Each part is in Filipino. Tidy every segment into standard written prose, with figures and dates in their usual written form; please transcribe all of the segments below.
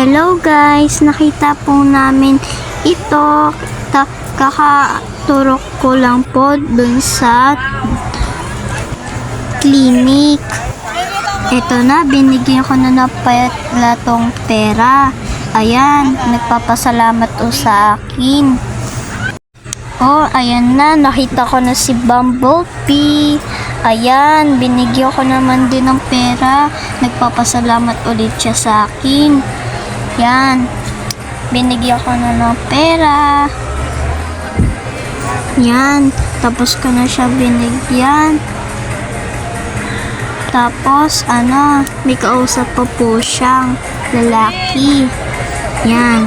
Hello guys, nakita po namin ito. Kakaturok ko lang po dun sa clinic. Ito na, binigyan ko na ng platong pera. Ayan, nagpapasalamat o sa akin. Oh, ayan na, nakita ko na si Bumblebee. Ayan, binigyan ko naman din ng pera. Nagpapasalamat ulit siya sa akin. Yan, binigyan ko na ng pera. Yan, tapos ko na siya binigyan. Tapos, may kausap pa po siyang lalaki. Yan.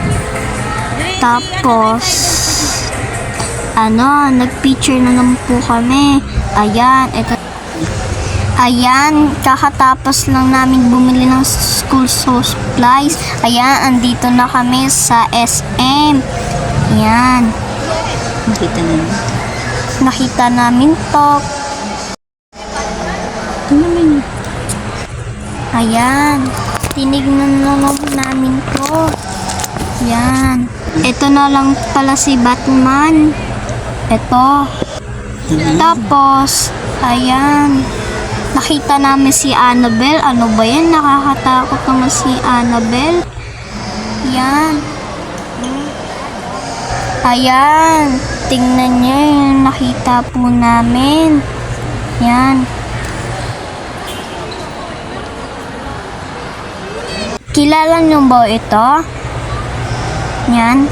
Tapos, nag-picture na naman po kami. Ayan, ito. Ayan, kakatapos lang namin bumili ng school supplies. Ayan, andito na kami sa SM. Ayan. Nakita namin to. Ayan, tinignan na lang namin to. Ayan. Ito na lang pala si Batman. Ito. Tapos, ayan. Nakita namin si Annabelle. Ano ba yan? Nakakatakot naman si Annabelle. Ayan. Ayan. Tingnan niyo yung nakita po namin. Ayan. Kilala niyo ba ito? Yan.